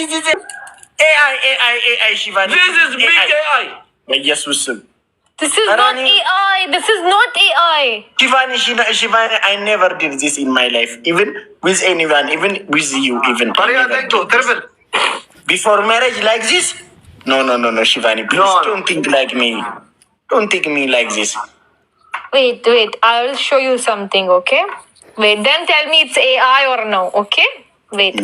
this AI Shivani. This is big AI. Yes, This is not AI. This is not AI. Shivani, I never did this in my life, even with anyone, even with you, even. Before marriage like this? No, Shivani, please don't think like me. Don't think me like this. Wait. I will show you something, okay? Wait, then tell me it's AI or no, okay? Wait.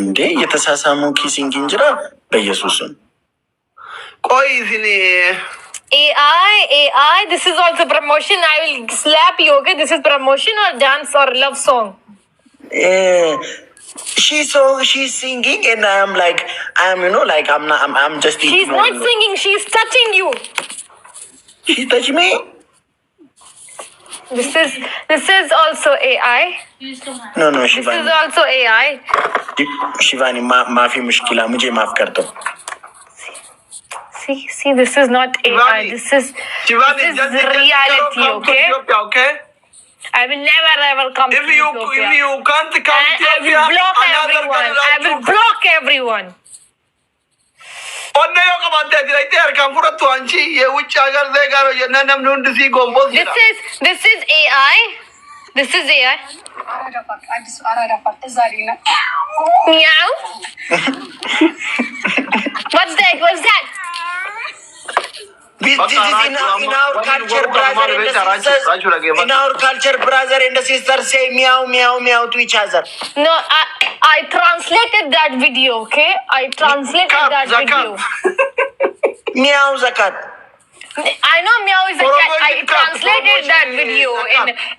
የተሳሳሙ ኪሲንግ እንጀራ በኢየሱስም ቆይ እዚህ AI, this is also promotion. I will slap you, okay? This is promotion or dance or love song? She's singing and I'm just. She's not singing. She's touching you. She touch me. This is also AI. No, Shivani. This is also AI. Shivani, माफी मुश्किल है, मुझे माफ कर दो. See, this is not AI. This is reality, okay? Okay. I will never ever come to Ethiopia. If you can't come to Ethiopia, I will block everyone. This is AI. Meow. What's that? This is in our culture, brother and sisters. In our culture, brother and sisters say meow, meow, meow to each other. No, I translated that video, okay? I translated that video. Meow zakat. I know meow is a cat. I translated that video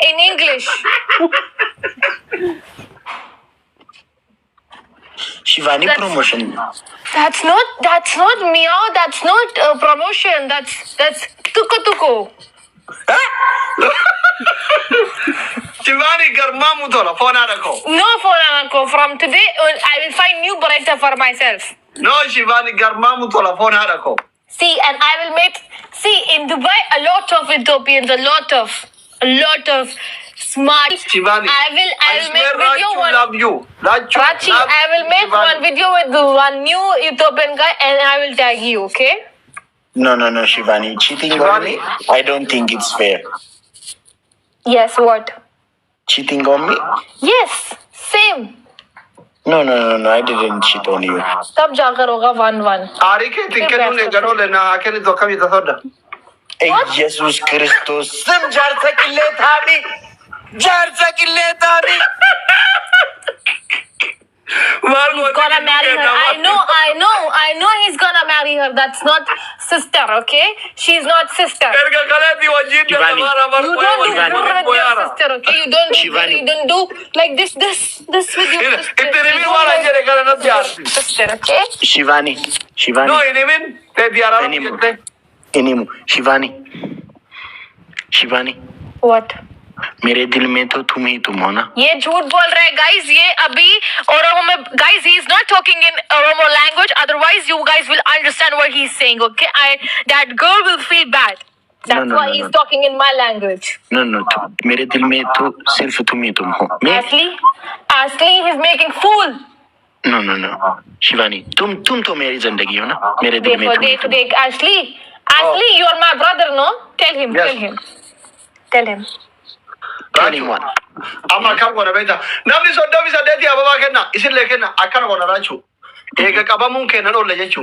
in English. Shivani promotion. That's not meow. That's not promotion. That's tuko. Shivani garma mutola phone arako. No phone arako. From today, I will find new barretta for myself. No, Shivani garma mutola phone arako. See, and I will make. See, in Dubai, a lot of Ethiopians, a lot of smart. Shivani, I will make video. Rachuun love you. Rachi, I will make one video with one new Ethiopian guy, and I will tag you. Okay? No, Shivani, cheating on me. I don't think it's fair. Yes. What? Cheating on me? Yes. Same. No, I didn't cheat on you. तब जाकर होगा 1-1. आरी के तिक्के तूने करो लेना आके नहीं तो कभी तो सोड़ा. ए यीशु क्रिस्टोस सम जार सकिले थाड़ी. He's gonna marry her. I know he's gonna marry her. That's not sister, okay? She's not sister. You don't do with your sister, okay? You don't do like this with your sister, okay? Shivani. No, Shivani. What? मेरे दिल में तो तुम ही तुम हो ना. ये झूठ बोल रहा है guys. ये अभी ओरोमो में guys, he is not talking in Oromo language. Otherwise, you guys will understand what he's saying. Okay, that girl will feel bad. That's why he's talking in my language. No, मेरे दिल में तो सिर्फ तुम ही तुम हो. Ashley, he's making fool. No, Shivani, तुम तो मेरी जिंदगी हो ना. मेरे दिल में तुम. देख Ashley, you are my brother, no? Tell him. Anyone. Amma kam gona beta. Namni so deti ababa kenna. Isin lekenna akkana gona rachu. Ega qabamuun kennan olle jechu.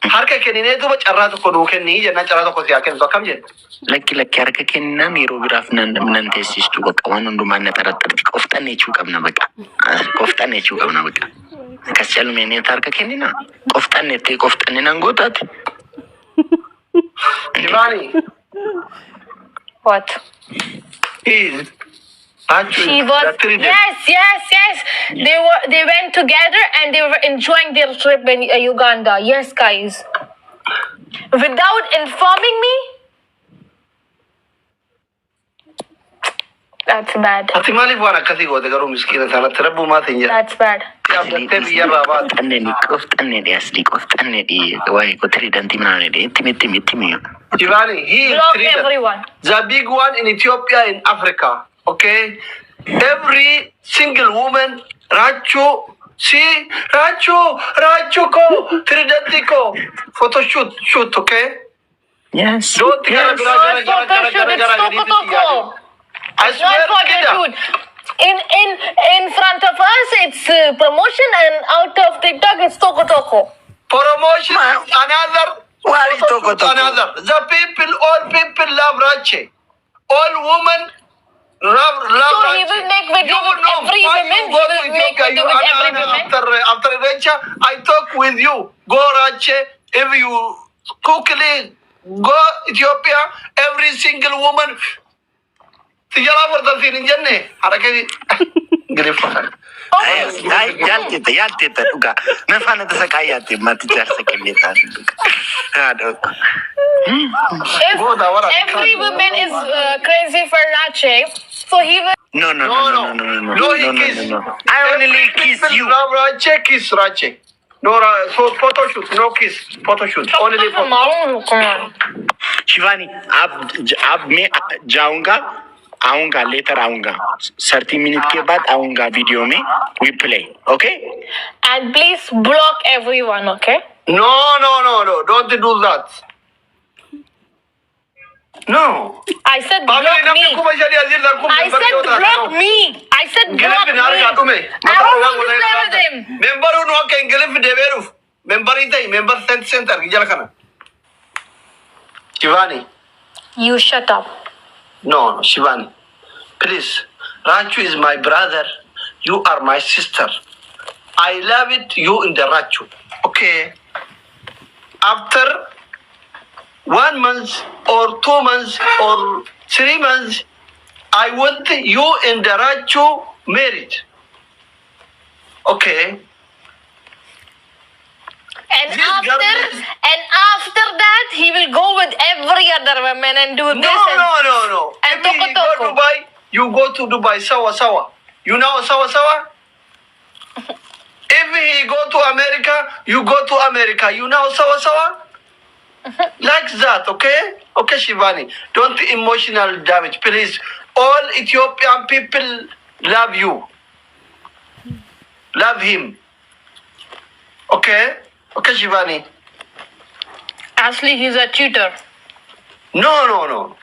Harka kennine duba carraa tokko nuu kenni jenna carraa tokko siyaa kennu akkam jedhe. Lakki harka kennan yeroo biraaf nan teessistu bakka waan hundumaan na xaraxarti qoftan jechuu qabna bakka. Akkas calmeenee harka kennina qoftan nan gootaati. Shivani. What? She was yes. They went together and they were enjoying their trip in Uganda. Yes, guys. Without informing me. That's bad. Ati malif waan akkasii goote garuu miskiina sanatti rabbuu maatiin jedha. That's bad. Yaabdattee biyyarraa baate. Qoftanne waa'ee kotirii dantii minaane ittimi. Shivani, he is block everyone. The big one in Ethiopia, in Africa. Okay, every single woman, Rachu, See, Rachu ko, Trinidad ko. Photo shoot, okay? Yes. Don't think It's not photo shoot. It's toko. I It's not swear, photo Kida. shoot. In front of us, it's promotion, and out of TikTok, it's toko. Promotion, another. What is Photo shoot, toko? another. All people love Rache. All women love So Rache. he will make video with every woman. He will make video with every woman. After Rache, I talk with you. Go Rache. If you quickly go Ethiopia, every single woman. Tijala for the feeling, Jenny. Harakati. Griffin. Yaltita, Duga. Nafana the Sakayati, Matijar Sakimita. If every woman is crazy for Rache, so he will. No, he kiss. I only kiss you. Love Rache, kiss Rache. No, so photo shoot, no kiss. Photo shoot. Only photo. Come on. Shivani अब मैं जाऊंगा आऊंगा letter आऊंगा 30 minute के बाद आऊंगा video में we play okay And please block everyone, okay? No. Don't do that. No. I said block me. I said block me. I said block me. I won't play with him. Member who no can get him the member center. Shivani. You shut up. No, Shivani. Please. Rachu is my brother. You are my sister. I love it, you in the Rachu. Okay. After 1 month or 2 months or 3 months, I want you in the Rachu married. Okay. And after that, he will go with every other woman and do this. No. And If he go to Dubai, you go to Dubai. Sawa. You know sawa? If he go to America, you go to America. You know sawa? Like that, okay? Okay, Shivani. Don't emotional damage, please. All Ethiopian people love you. Love him. Okay? Okay, Shivani. Ashley, he's a cheater. No.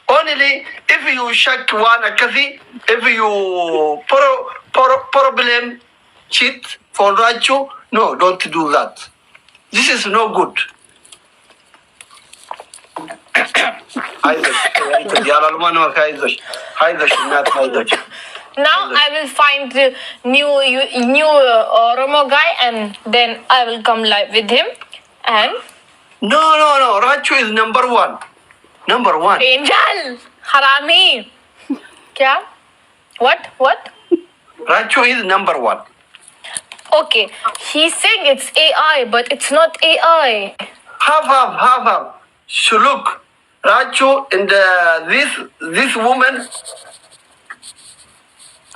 Only if you shake one akasi, if you problem cheat for Rachu, no, don't do that. This is no good. Now I will find the new Oromo guy, and then I will come live with him. And No. Rachu is number one. Number one. Angel, Harami. Kya? What? Rachu is number one. Okay, he's saying it's AI, but it's not AI. Half. So look, Rachu and this woman.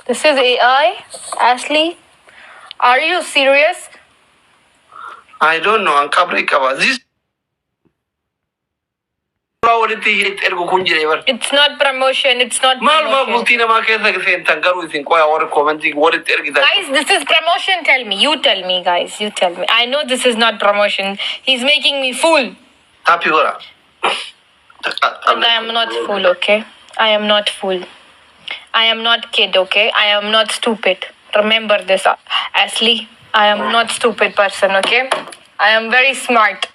This is AI, Ashley. Are you serious? I don't know. I'm this. It's not promotion. It's not promotion. Guys, this is promotion. Tell me. You tell me, guys. You tell me. I know this is not promotion. He's making me fool. Happy Gora. And I am not fool, okay? I am not fool. I am not kid, okay? I am not stupid. Remember this, Ashley. I am not stupid person, okay? I am very smart.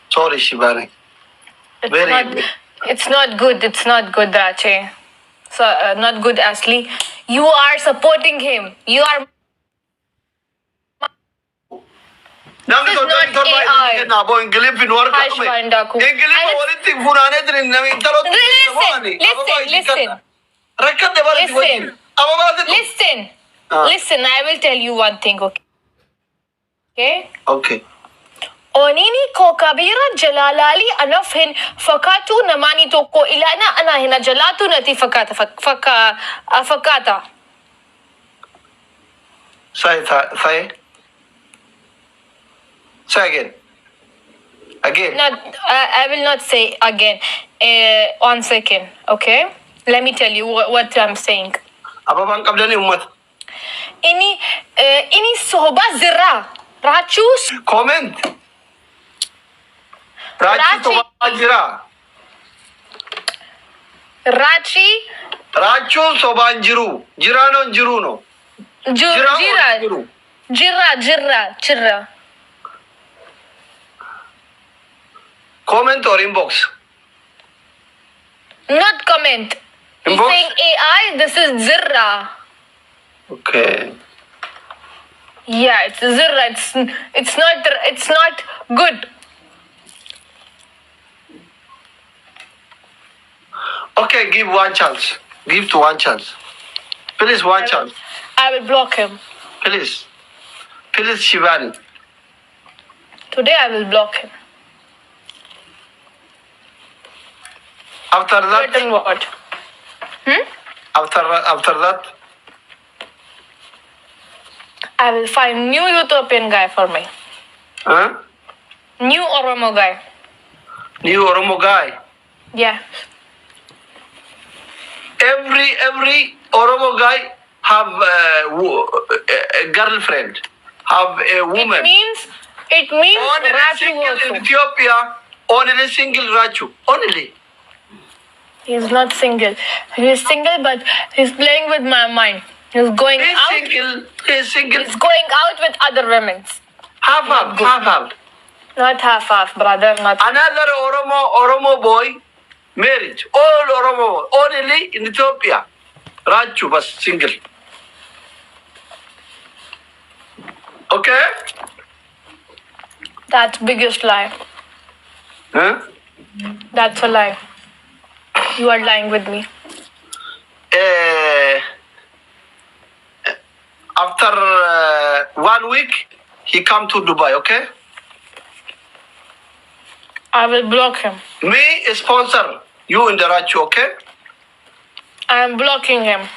Sorry, Shivani. It's not good. It's not good, Rache. So, not good, Ashley. You are supporting him. You are... This is not AI. Listen, I will tell you one thing, okay? Okay. Onini ko kabira jalalali anafhin fakatu namani to ko ilana anahina jalatu nati fakata. Say again. I will not say again. 1 second, okay? Let me tell you what I'm saying. Ini soba zirra. Rachu's. Comment. Rachu to Banjira. Rachi. Rachu Sobanjiru. Jirano Jiruno. Jirra. Comment or inbox? Not comment. He's Inbox? saying AI, this is zirra. Okay. Yeah, it's zirra. It's not good. Okay, give one chance. Give to one chance. Please, one chance. I will block him. Please. Please, Shivani. Today I will block him. After What that, and what? after that, I will find new Utopian guy for me. huh? New Oromo guy. New Oromo guy. Yeah. Every Oromo guy have a girlfriend, have a woman. It means Only Rachu single also. in Ethiopia, only single Rachu. Only. He's not single. He's single, but he's playing with my mind. He's going He's out. single. He's single. He's going out with other women. Half. Not half, brother. Not. Another Oromo boy, marriage. All Oromo, only in Ethiopia. Rachu was single. Okay? That's biggest lie. Huh? That's a lie. You are lying with me. After 1 week, he come to Dubai, okay? I will block him. Me sponsor you in the Rachu, okay? I am blocking him.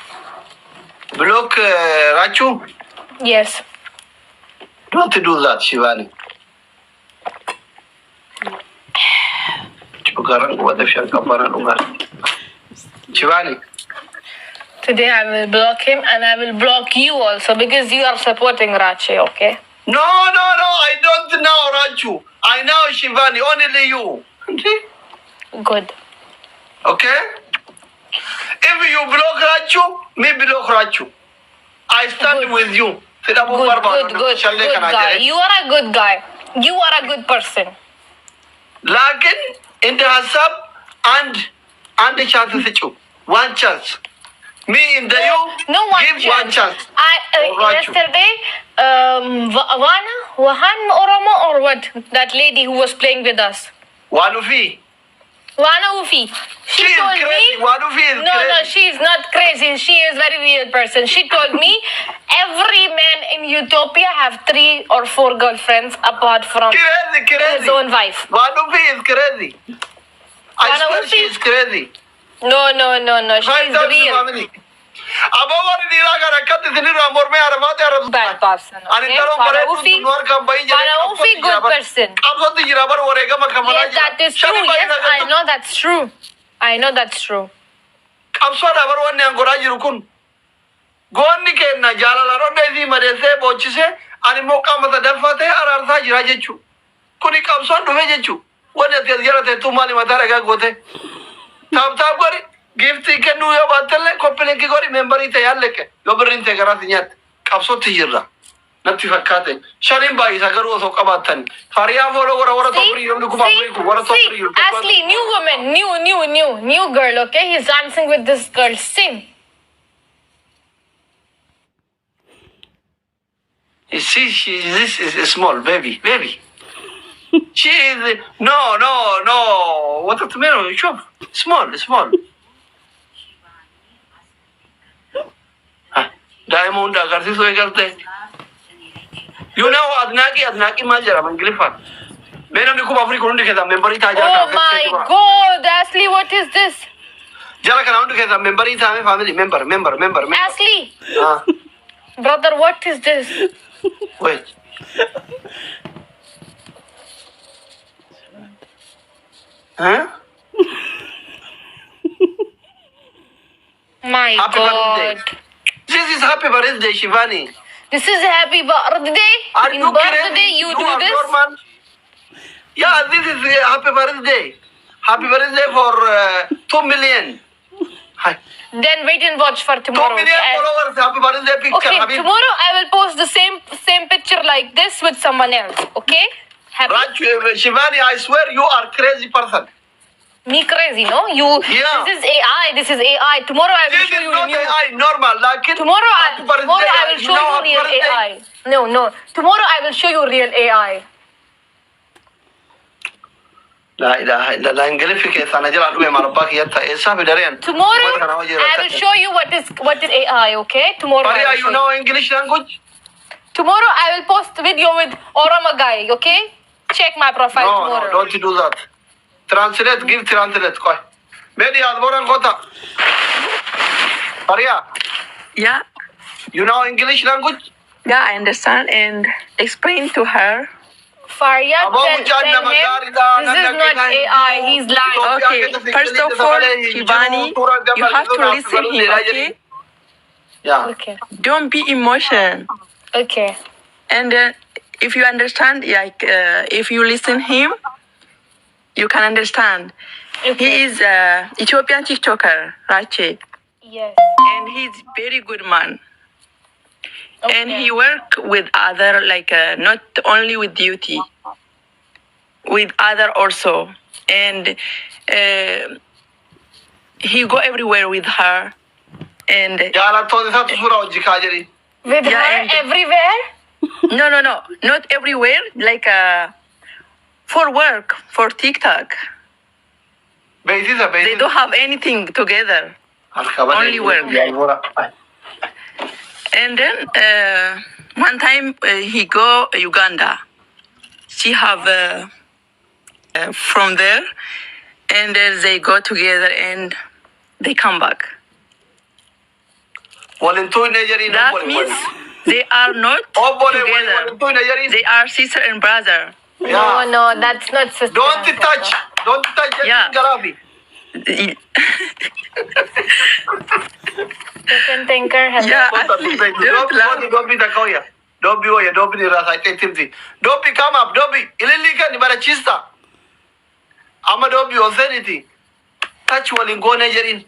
Block Rachu. Yes. Don't do that, Shivani. Shivani. Today I will block him and I will block you also because you are supporting Rache, okay? No, I don't know Rachu. I know Shivani, only you. Good. Okay? If you block Rachu, me block Rachu. I stand Good. with you. Good guy. You are a good guy. You are a good person. Lakin in the hasab and the chance to one chance. Me in the you No one give chance. one chance. Rachu. Yesterday, Wahan Oromo or what? That lady who was playing with us. Wanufi. Wana Ufi. She She is told crazy. me. Wanufi is No, crazy. she is not crazy. She is very weird person. She told me every man in Utopia have 3 or 4 girlfriends apart from Crazy. his own wife. Wanufi is crazy. I swear Wanufi? she is crazy. No. She Find is out real. family. Abawani diraga rakati sinira morme arafate arab. Bad person. Ani Okay? taro Wana bare Ufi. tunuar kam bai jare. Wana Ufi, good person. Absoti jirabar orega makamala. Yes, that is true. Yes, I know that's true. I know that's true. Absora bar wanne angora jiru kun. Gonni kenna jalala ronde di madese bochise ani moka mata dafate arartha jira jechu. Kuni kamson dume jechu. Wanne te jara te tumani mata raga gote. Tab gori gift ke nu yo batelle kopele ke gori memberi te yalle ke. Yo berin te garati nyat. Absoti jira. Natti fakkate. Sharin bai sagaru so qabatani. Fariya volo gora topri yo ku babri ku gora topri yo. Ashley, new woman, new girl, okay? He's dancing with this girl. Sing. You see, this is a small baby. She is, no. What the matter? Shuf. Small. Diamond, agarsi soy galte. You know, Adnaki Majara, Manglifan. Meno ni kuba free kurundi keda memberi ta jara. Oh my God, Ashley, what is this? Jara kana undu keda memberi ta me family member. Ashley, Ah, brother, what is this? wait. Huh? My Happy God. birthday. This is happy birthday, Shivani. This is happy birthday. Are In you birthday, crazy? you do are this. Normal. Yeah, this is happy birthday. Happy birthday for 2 million. Hi. Then wait and watch for 2 tomorrow. million Okay? followers. Happy birthday picture. Okay, Habib. tomorrow I will post the same picture like this with someone else. Okay? Happy? Shivani, I swear you are crazy person. Me crazy, no? You. Yeah. This is AI. This is AI. Tomorrow I will This show is you not new. AI, normal. Like Tomorrow happy birthday, I will show you happy real birthday. AI. No. Tomorrow I will show you real AI. La ilaha illallah. English ke sana jala dume marabak yatta. Esa bidarian. Tomorrow I will show you what is AI. Okay? Tomorrow. I Maria, will you show know English language? Tomorrow I will post video with Orama guy. Okay? Check my profile tomorrow. No, don't do that. Translate, give translate. Koi. Medi adboran kota. Maria, Yeah, you know English language? yeah, I understand and explain to her. Faryad, Abo tell mujan him na magari da, this is not AI. He's lying. Okay, first of all, Shivani, you have to listen him, okay? Yeah. Okay. Don't be emotional. Okay. And if you understand, like, if you listen him, you can understand. He Okay. is Ethiopian TikToker, Rachuun, Yes. and he's very good man. And Okay. he work with other, like, not only with Yuti, with other also. And he go everywhere with her. And Jala to sa tu sura uji kajeri. With Yeah, her and- everywhere? no, not everywhere. Like for work, for TikTok. Basis a basis. They don't have anything together. Only work. And then one time he go Uganda. She have from there, and they go together and they come back. Walintu Nigeri. That means they are not together. They are sister and brother. No, that's not sister. Don't touch. Don't touch. Yeah. Garabi. Different thinker has Yeah. Don't be the koya. Don't be oya. Don't be the rasa. Don't be come up. Don't be. Ililika ni bara chista. Ama don't be authority. Touch walingo Nigerin.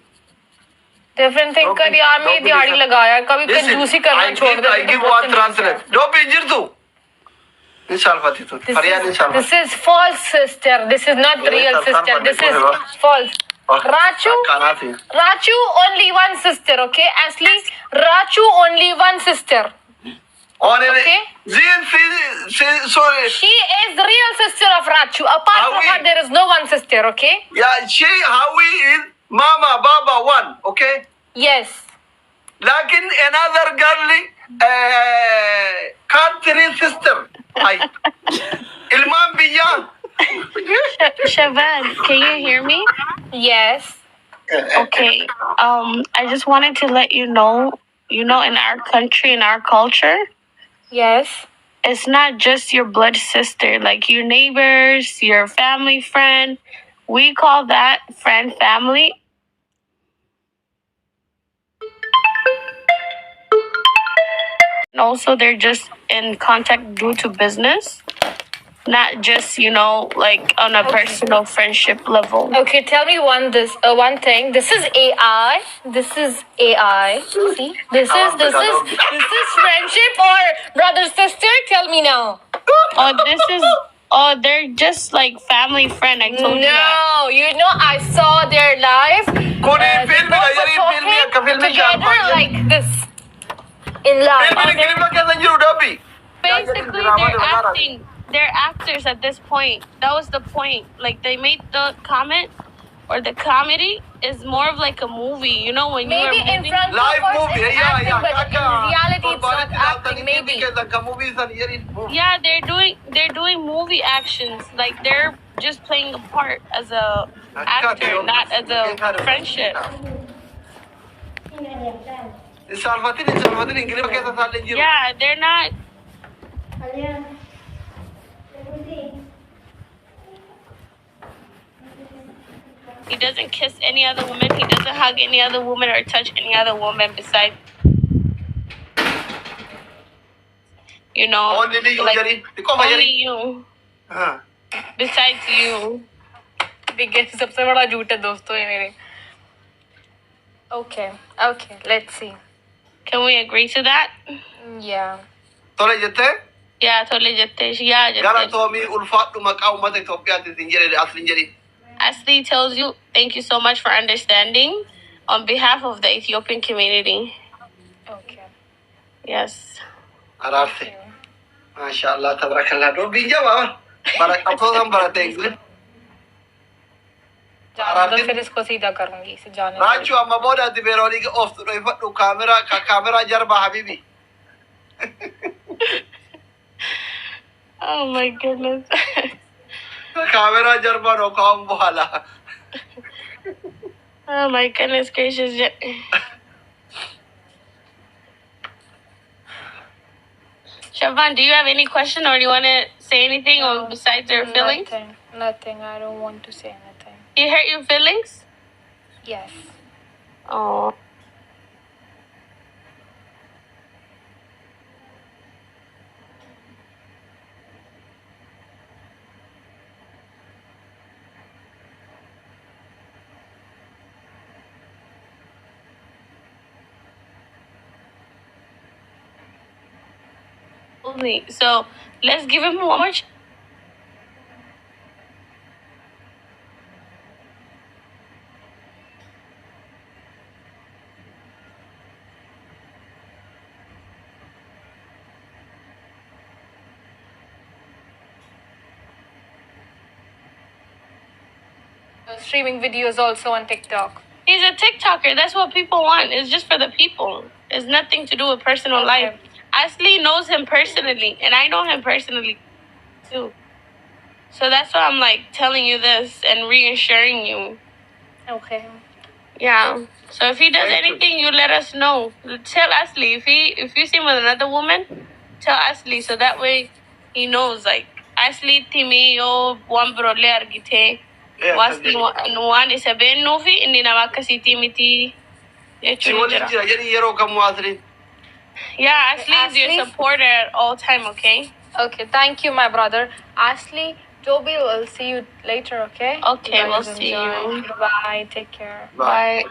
different thinker यार मैं दिहाड़ी लगाया कभी कंजूसी करना छोड़ दे I give one translate. Don't be injured too. Inshallah Fatih tu. Fariyan inshallah. This is false sister. This is not real sister. This is false. Rachu only one sister, okay? Asli, Rachu only one sister. Okay. Sorry. She is the real sister of Rachu. Apart from her, there is no one sister, okay? Yeah, she, Hawi is Mama, Baba, one, okay? Yes. Lakin another girl, country sister. Ilman Biyan. Shefevan, can you hear me? Yes. Okay. I just wanted to let you know, in our country, in our culture, Yes. it's not just your blood sister, like your neighbors, your family friend. We call that friend family. And also, they're just in contact due to business, not just, like on a personal friendship level. Okay, tell me one thing. This is AI. This is AI. See? This is friendship or brother sister? Tell me now. They're just like family friend. I told you that. No, I saw their live. They both were talking together like this in live. Basically, they're actors at this point. That was the point. Like, they made the comment or the comedy is more of like a movie. When Maybe you were in front of Live us movie, it's acting, but in reality it's not acting. Maybe. Yeah, they're doing movie actions. Like, they're just playing a part as a actor, not as a friendship. Yeah, they're not. He doesn't kiss any other woman. He doesn't hug any other woman or touch any other woman besides You know, Only you, like, Jerry. The cover, only Jerry. you. Huh. Besides you. Biggest सबसे बड़ा झूठ है दोस्तों ये मेरे. Okay, okay, let's see. Can we agree to that? Yeah. Tole Jete. Yeah, totally Jete. Yeah, Gara Jete. Tomi Ulfat Maka Umata Ethiopia Tinjeri Aslin Jerry. Ashley tells you, thank you so much for understanding on behalf of the Ethiopian community. Okay. Yes. Ararte. MashaAllah, tabarakallah. Don't be Java. Barakatosan Barateng. तो फिर इसको सीधा करूंगी इसे जाने. Rachu amma boda di Veroni ke off to ifatu camera jarba habibi. Oh my goodness. Camera jarba no kaum bohala. Oh my goodness gracious. Shefevan, do you have any question or do you want to say anything or besides your feelings? Nothing. I don't want to say anything. You hurt your feelings? Yes. Oh. So let's give him one more chance. Streaming videos also on TikTok. He's a TikToker. That's what people want. It's just for the people. It's nothing to do with personal life. Ashley knows him personally, and I know him personally too. So that's why I'm like telling you this and reassuring you. Okay. Yeah. So if he does anything, you let us know. Tell Ashley if you see him with another woman, tell Ashley so that way he knows. Like Ashley timi yo one bro le argite. Wasti one is a ben novi in the Namakasiti miti. Yeah, Ashley's your supporter at all time, okay? Okay, thank you, my brother. Ashley, Joby, will see you later, okay? Okay, we'll see you. Bye, take care. Bye.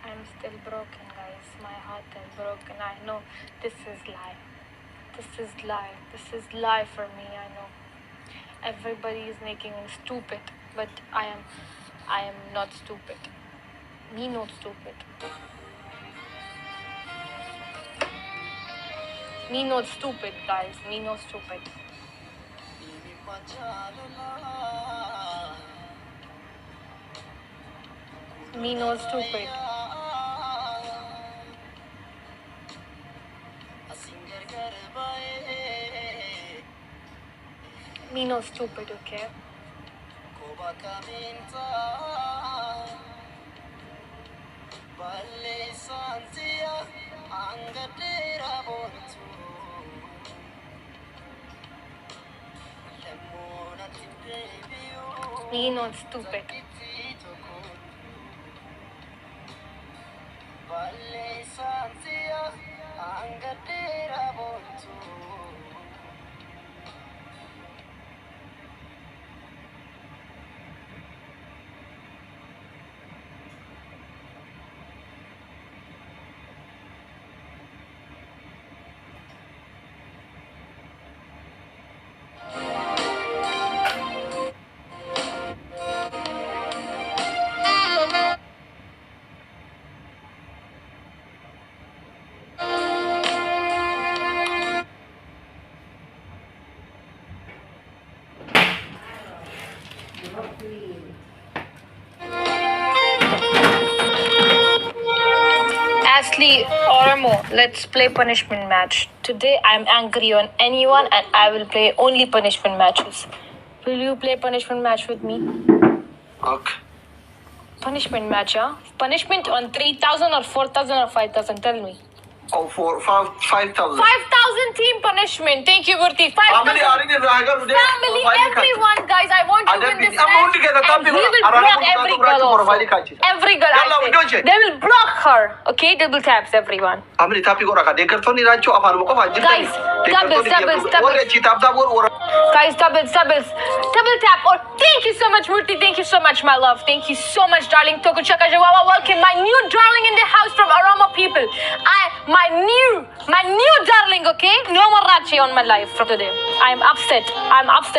I'm still broken, guys. My heart is broken. I know this is life. This is life. This is life for me, I know. Everybody is making me stupid, but I am not stupid. Me not stupid. Me not stupid, guys. Me not stupid. Me not stupid. Me not stupid, okay? Me not stupid. Ashley, Oromo, let's play punishment match. Today I'm angry on anyone and I will play only punishment matches. Will you play punishment match with me? Okay. Punishment match, huh? Punishment on 3,000 or 4,000 or 5,000, tell me. Oh, for 5,000. 5,000 team punishment. Thank you, Murthy. 5,000. Family, Family, everyone, guys. I want to win this match. I'm And he will block every girl also. Every girl, I say. They will block her. Okay, double taps, everyone. Family, tapi ko raka. Dekartoni rancho apaan mo ko fajir. Guys, doubles. Guys, doubles. Double tap. Oh, thank you so much, Murthy. Thank you so much, my love. Thank you so much, darling. Toku Chaka Jawawa. Welcome, my new darling in the house from Aroma people. My new darling, okay? No more Rachi on my life from today. I'm upset.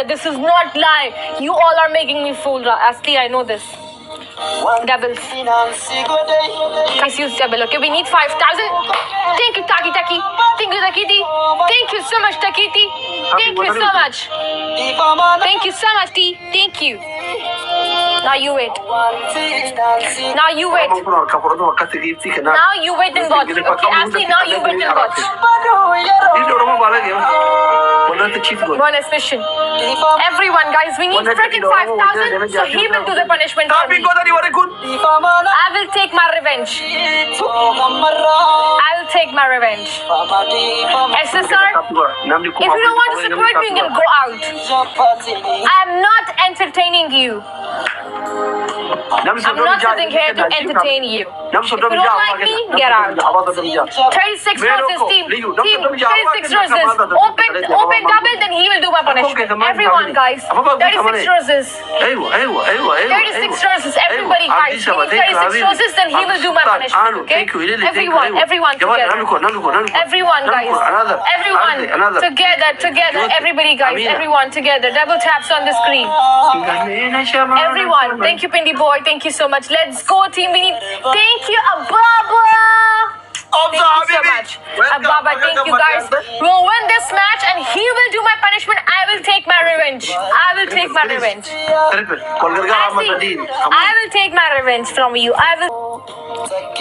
This is not lie. You all are making me fool, Asli. I know this. Doubles. Guys, use double, okay? We need 5,000. Thank you, Taki. Thank you, Takiti. Thank you so much, Takiti. Thank you so much. Thank you so much, T. Thank you. Now you wait. Now you wait and watch. Okay, Ashley, now you wait and watch. Bonus mission. Everyone, guys, we need freaking 5,000, so he will do the punishment for me. I will take my revenge. SSR, if you don't want to support me, you can go out. I am not entertaining you. I'm not sitting here to entertain you. If you don't like me, get out. 36 roses, team. 36 roses. Open double, then he will do my punishment. Everyone, guys. 36 roses. 36 roses. Everybody, guys. We need 36 roses, then he will do my punishment. Okay? Everyone together. Everyone, guys. Everyone together. Everybody, guys. Everyone together. Double taps on the screen. Everyone. Thank you, Pindi boy. Thank you so much. Let's go, team. We need. Thank you, Ababa. Thank you so much. Ababa, thank you, guys. We'll win this match and he will do my punishment. I will take my revenge. I will take my revenge from you. I will.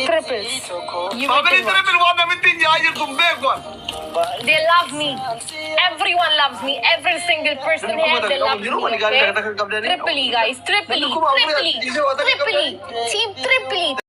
Triples. You will They love me. Everyone loves me. Every single person here, they love me. Okay? Triply, guys. Triply. Team Triply.